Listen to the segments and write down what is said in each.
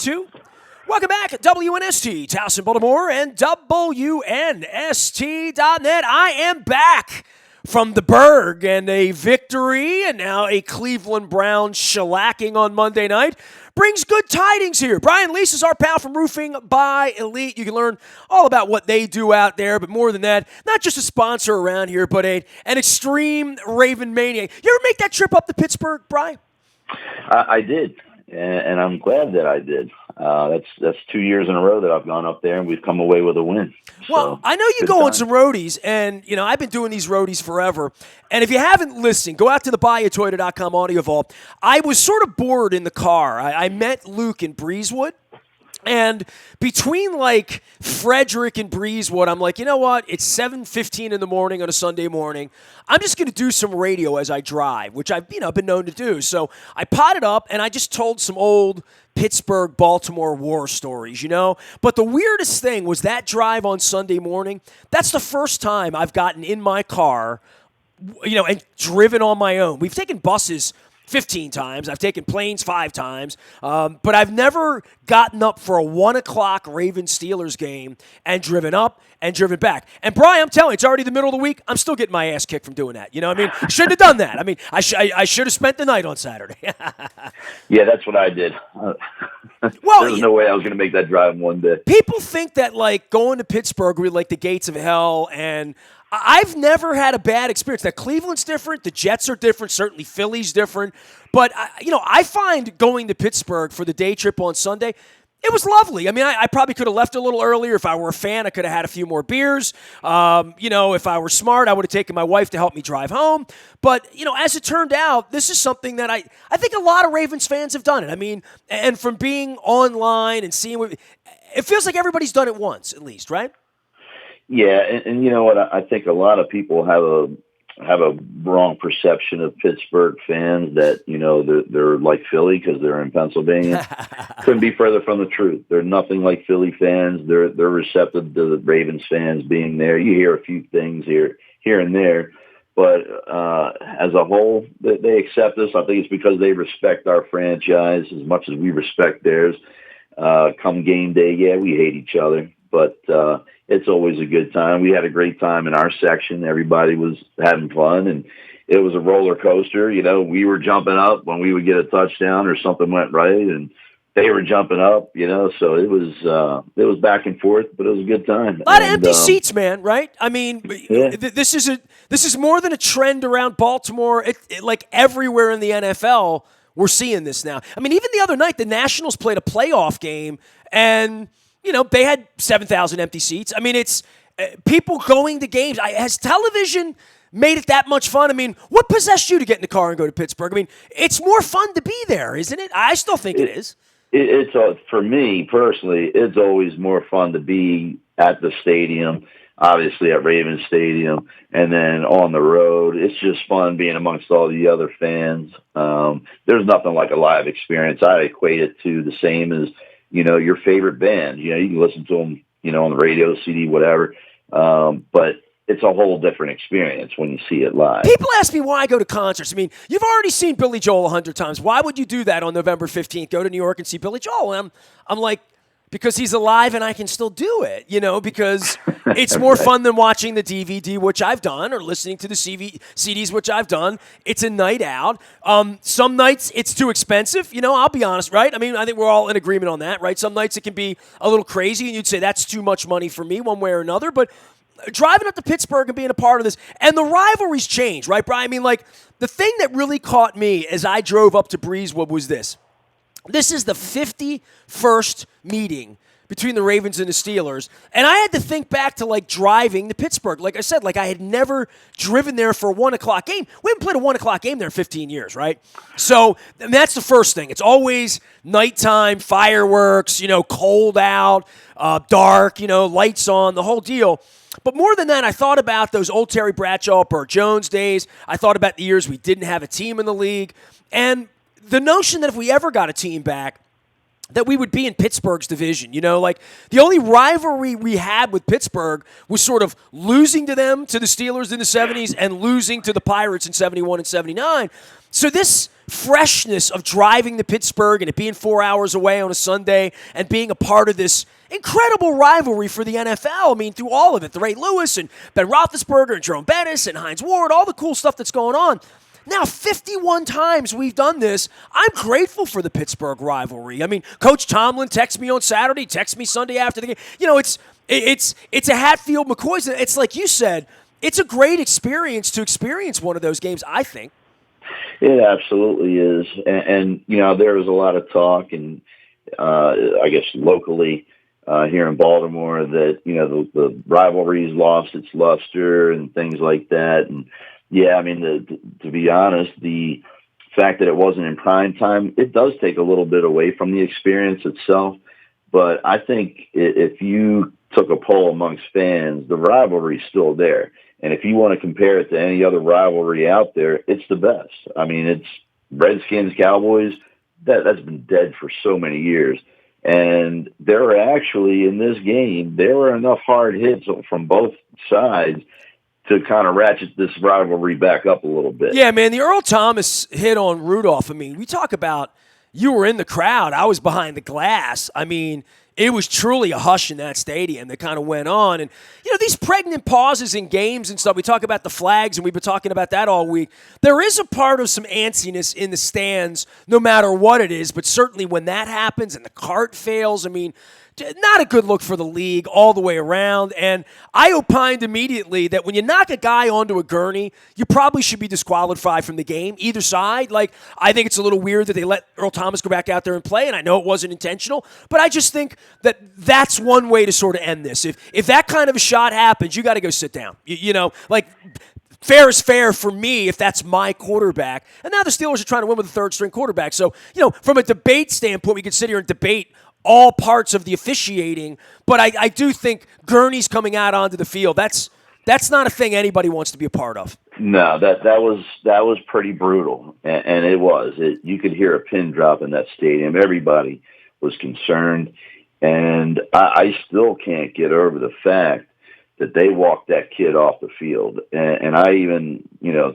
2. Welcome back at WNST, Towson, Baltimore, and WNST.net. I am back from the Berg and a victory, and now a Cleveland Browns shellacking on Monday night. Brings good tidings here. Brian Lease is our pal from Roofing by Elite. You can learn all about what they do out there, but more than that, not just a sponsor around here, but an extreme Raven maniac. You ever make that trip up to Pittsburgh, Brian? I did, and I'm glad that I did. That's 2 years in a row that I've gone up there, and we've come away with a win. Well, So, I know you go on some roadies, and, I've been doing these roadies forever. And if you haven't listened, go out to the BuyAToyota.com audio vault. I was sort of bored in the car. I met Luke in Breezewood. And between, Frederick and Breezewood, I'm like, you know what? It's 7:15 in the morning on a Sunday morning. I'm just going to do some radio as I drive, which I've, been known to do. So I potted up, and I just told some old Pittsburgh-Baltimore war stories, But the weirdest thing was that drive on Sunday morning. That's the first time I've gotten in my car, and driven on my own. We've taken buses 15 times. I've taken planes 5 times. But I've never gotten up for a 1 o'clock Ravens-Steelers game and driven up and driven back. And, Brian, I'm telling you, it's already the middle of the week. I'm still getting my ass kicked from doing that. I shouldn't have done that. I should have spent the night on Saturday. Yeah, that's what I did. There's no way I was going to make that drive in one day. People think that, going to Pittsburgh would be the gates of hell, and I've never had a bad experience. Now, Cleveland's different. The Jets are different. Certainly Philly's different. But, I find going to Pittsburgh for the day trip on Sunday, it was lovely. I probably could have left a little earlier. If I were a fan, I could have had a few more beers. If I were smart, I would have taken my wife to help me drive home. But, as it turned out, this is something that I think a lot of Ravens fans have done it. And from being online and seeing it feels like everybody's done it once, at least, right? Yeah, and you know what? I think a lot of people have a wrong perception of Pittsburgh fans that they're like Philly because they're in Pennsylvania. Couldn't be further from the truth. They're nothing like Philly fans. They're receptive to the Ravens fans being there. You hear a few things here and there, but as a whole, they accept us. I think it's because they respect our franchise as much as we respect theirs. Come game day, yeah, we hate each other, but it's always a good time. We had a great time in our section. Everybody was having fun, and it was a roller coaster. We were jumping up when we would get a touchdown or something went right, and they were jumping up, so it was back and forth, but it was a good time. A lot of empty seats, man, right? This is more than a trend around Baltimore. Like everywhere in the NFL, we're seeing this now. Even the other night, the Nationals played a playoff game, and they had 7,000 empty seats. It's people going to games. Has television made it that much fun? What possessed you to get in the car and go to Pittsburgh? It's more fun to be there, isn't it? I still think it is. It's for me personally, it's always more fun to be at the stadium, obviously at Ravens Stadium, and then on the road. It's just fun being amongst all the other fans. There's nothing like a live experience. I equate it to the same as, your favorite band. You can listen to them, on the radio, CD, whatever. But it's a whole different experience when you see it live. People ask me why I go to concerts. You've already seen Billy Joel 100 times. Why would you do that on November 15th? Go to New York and see Billy Joel. And I'm like, because he's alive and I can still do it, because it's more fun than watching the DVD, which I've done, or listening to the CDs, which I've done. It's a night out. Some nights it's too expensive. I'll be honest, right? I think we're all in agreement on that, right? Some nights it can be a little crazy, and you'd say that's too much money for me one way or another. But driving up to Pittsburgh and being a part of this, and the rivalries change, right, Brian? The thing that really caught me as I drove up to Breezewood was this. This is the 51st meeting between the Ravens and the Steelers, and I had to think back to, driving to Pittsburgh. Like I said, I had never driven there for a 1 o'clock game. We haven't played a 1 o'clock game there in 15 years, right? So that's the first thing. It's always nighttime, fireworks, cold out, dark, lights on, the whole deal. But more than that, I thought about those old Terry Bradshaw, Burt Jones days. I thought about the years we didn't have a team in the league. And the notion that if we ever got a team back, that we would be in Pittsburgh's division. Like the only rivalry we had with Pittsburgh was sort of losing to them, to the Steelers in the 70s, and losing to the Pirates in 71 and 79. So this freshness of driving to Pittsburgh and it being 4 hours away on a Sunday and being a part of this incredible rivalry for the NFL. I mean, through all of it, the Ray Lewis and Ben Roethlisberger and Jerome Bettis and Hines Ward, all the cool stuff that's going on. Now, 51 times we've done this. I'm grateful for the Pittsburgh rivalry. I mean, Coach Tomlin texts me on Saturday, texts me Sunday after the game. It's a Hatfield-McCoy's. It's like you said, it's a great experience to experience one of those games, I think. It absolutely is. And there was a lot of talk, and I guess locally here in Baltimore, that, the rivalry's lost its luster and things like that. And yeah, I mean, to be honest, the fact that it wasn't in prime time, it does take a little bit away from the experience itself. But I think if you took a poll amongst fans, the rivalry's still there. And if you want to compare it to any other rivalry out there, it's the best. I mean, it's Redskins, Cowboys, that's been dead for so many years. And there were actually, in this game, there were enough hard hits from both sides to kind of ratchet this rivalry back up a little bit. Yeah, man, the Earl Thomas hit on Rudolph. I mean, we talk about you were in the crowd. I was behind the glass. I mean, it was truly a hush in that stadium that kind of went on. And, these pregnant pauses in games and stuff, we talk about the flags, and we've been talking about that all week. There is a part of some antsiness in the stands, no matter what it is, but certainly when that happens and the cart fails, I mean, not a good look for the league all the way around. And I opined immediately that when you knock a guy onto a gurney, you probably should be disqualified from the game, either side. Like, I think it's a little weird that they let Earl Thomas go back out there and play, and I know it wasn't intentional, but I just think that that's one way to sort of end this. If that kind of a shot happens, you got to go sit down. Fair is fair for me if that's my quarterback. And now the Steelers are trying to win with a third-string quarterback. So, from a debate standpoint, we could sit here and debate all parts of the officiating, but I do think gurneys coming out onto the field, that's not a thing anybody wants to be a part of. No, that was pretty brutal, and it was. You could hear a pin drop in that stadium. Everybody was concerned, and I still can't get over the fact that they walked that kid off the field. And I even,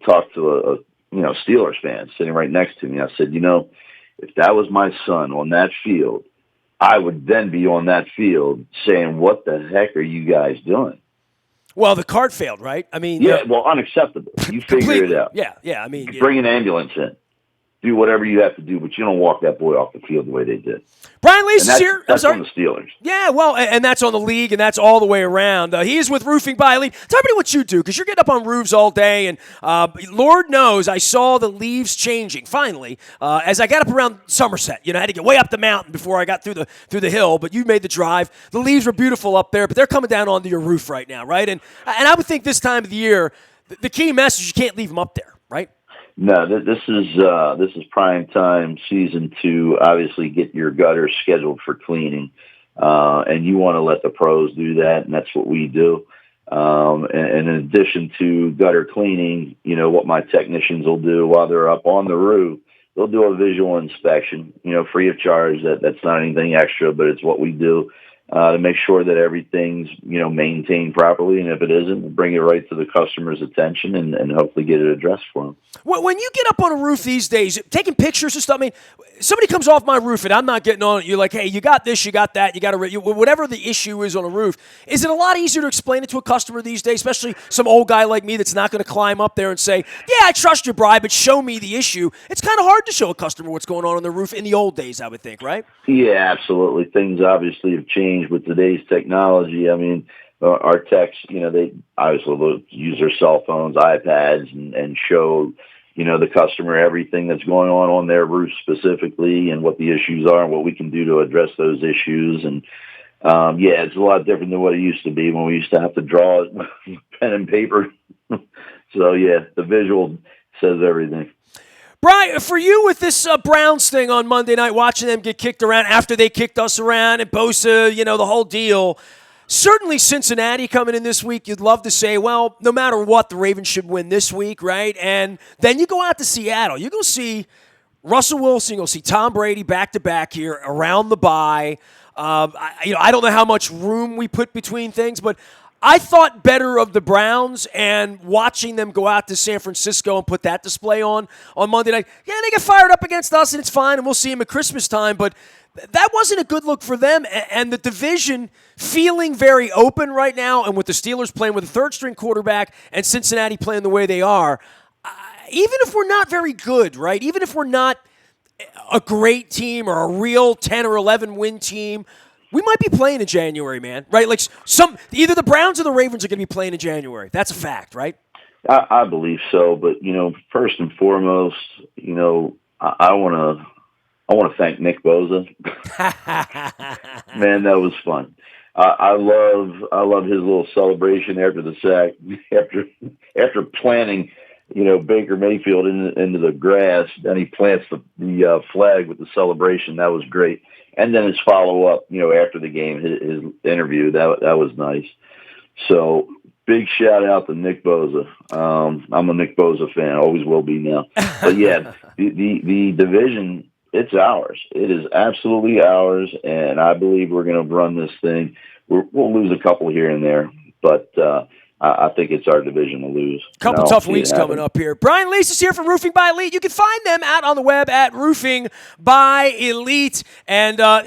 talked to a Steelers fan sitting right next to me. I said, if that was my son on that field, I would then be on that field saying, what the heck are you guys doing? Well, the cart failed, right? I mean, yeah, well, unacceptable. You figure it out. Yeah. I mean, bring an ambulance in. Do whatever you have to do, but you don't walk that boy off the field the way they did. Brian Lease is here. That's on the Steelers. Yeah, well, and that's on the league, and that's all the way around. He is with Roofing by Elite. Tell me what you do, because you're getting up on roofs all day, and Lord knows I saw the leaves changing, finally, as I got up around Somerset. I had to get way up the mountain before I got through the hill, but you made the drive. The leaves were beautiful up there, but they're coming down onto your roof right now, right? And I would think this time of the year, the key message, you can't leave them up there, right? No, this is prime time season to obviously get your gutters scheduled for cleaning, and you want to let the pros do that, and that's what we do. And in addition to gutter cleaning, what my technicians will do while they're up on the roof, they'll do a visual inspection, free of charge. That's not anything extra, but it's what we do. To make sure that everything's, maintained properly. And if it isn't, we'll bring it right to the customer's attention and hopefully get it addressed for them. When you get up on a roof these days, taking pictures and stuff, I mean, somebody comes off my roof and I'm not getting on it. You're like, hey, you got this, you got that, you got to, whatever the issue is on a roof. Is it a lot easier to explain it to a customer these days, especially some old guy like me that's not going to climb up there and say, yeah, I trust you, Bri, but show me the issue? It's kind of hard to show a customer what's going on the roof in the old days, I would think, right? Yeah, absolutely. Things obviously have changed with today's technology. I mean, our techs, they obviously will use their cell phones, iPads, and show, the customer everything that's going on their roof specifically and what the issues are and what we can do to address those issues. And, it's a lot different than what it used to be when we used to have to draw it with pen and paper. So, the visual says everything. Brian, for you with this Browns thing on Monday night, watching them get kicked around after they kicked us around and Bosa, the whole deal, certainly Cincinnati coming in this week, you'd love to say, well, no matter what, the Ravens should win this week, right? And then you go out to Seattle. You go see Russell Wilson, you'll see Tom Brady back-to-back here around the bye. I don't know how much room we put between things, but I thought better of the Browns and watching them go out to San Francisco and put that display on Monday night. Yeah, they get fired up against us, and it's fine, and we'll see them at Christmas time, but that wasn't a good look for them, and the division feeling very open right now, and with the Steelers playing with a third-string quarterback and Cincinnati playing the way they are, even if we're not very good, right, even if we're not a great team or a real 10 or 11 win team, we might be playing in January, man, right? Like either the Browns or the Ravens are going to be playing in January. That's a fact, right? I believe so, but first and foremost, I want to thank Nick Bosa. Man, that was fun. I love his little celebration after the sack, after planting, Baker Mayfield into the grass. Then he plants the flag with the celebration. That was great. And then his follow-up, after the game, his interview, that was nice. So big shout-out to Nick Bosa. I'm a Nick Bosa fan, always will be now. But, yeah, the division, it's ours. It is absolutely ours, and I believe we're going to run this thing. We'll lose a couple here and there, but I think it's our division to lose. Couple tough weeks coming up here. Brian Lease is here from Roofing by Elite. You can find them out on the web at Roofing by Elite. And on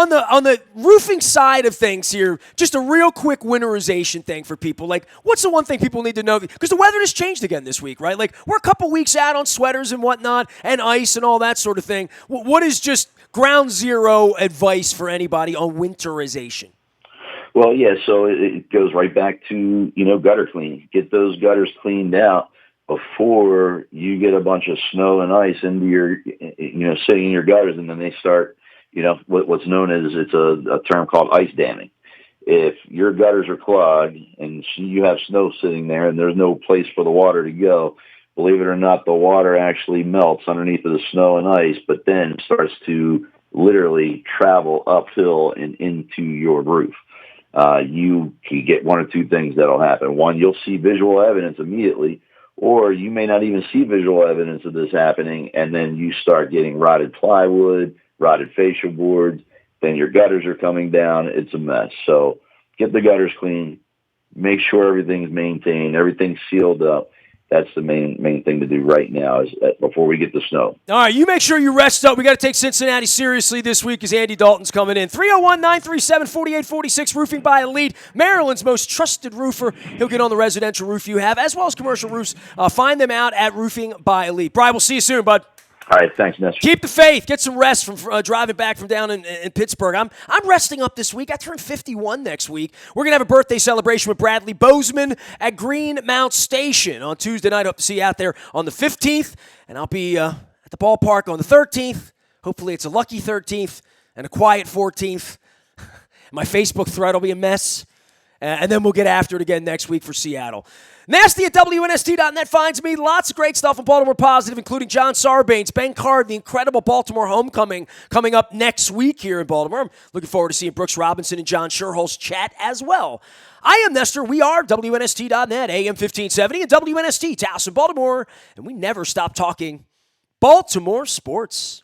the roofing side of things here, just a real quick winterization thing for people. Like, what's the one thing people need to know? Because the weather has changed again this week, right? Like, we're a couple weeks out on sweaters and whatnot, and ice and all that sort of thing. What is just ground zero advice for anybody on winterization? Well, yeah, so it goes right back to, gutter cleaning. Get those gutters cleaned out before you get a bunch of snow and ice into your, sitting in your gutters, and then they start, what's known as, it's a term called ice damming. If your gutters are clogged and you have snow sitting there and there's no place for the water to go, believe it or not, the water actually melts underneath of the snow and ice, but then starts to literally travel uphill and into your roof. You can get one or two things that'll happen. One, you'll see visual evidence immediately, or you may not even see visual evidence of this happening, and then you start getting rotted plywood, rotted fascia boards, then your gutters are coming down. It's a mess. So get the gutters clean, make sure everything's maintained, everything's sealed up. That's the main thing to do right now is before we get the snow. All right, you make sure you rest up. We got to take Cincinnati seriously this week as Andy Dalton's coming in. 301-937-4846, Roofing by Elite, Maryland's most trusted roofer. He'll get on the residential roof you have, as well as commercial roofs. Find them out at Roofing by Elite. Brian, we'll see you soon, bud. All right, thanks, Nestor. Keep the faith. Get some rest from driving back from down in Pittsburgh. I'm resting up this week. I turn 51 next week. We're going to have a birthday celebration with Bradley Bozeman at Greenmount Station on Tuesday night. Hope to see you out there on the 15th. And I'll be at the ballpark on the 13th. Hopefully it's a lucky 13th and a quiet 14th. My Facebook thread will be a mess. And then we'll get after it again next week for Seattle. Nasty at WNST.net finds me. Lots of great stuff in Baltimore Positive, including John Sarbanes, Ben Card, the incredible Baltimore homecoming coming up next week here in Baltimore. I'm looking forward to seeing Brooks Robinson and John Sherholz chat as well. I am Nestor. We are WNST.net, AM 1570, and WNST, Towson, Baltimore. And we never stop talking Baltimore sports.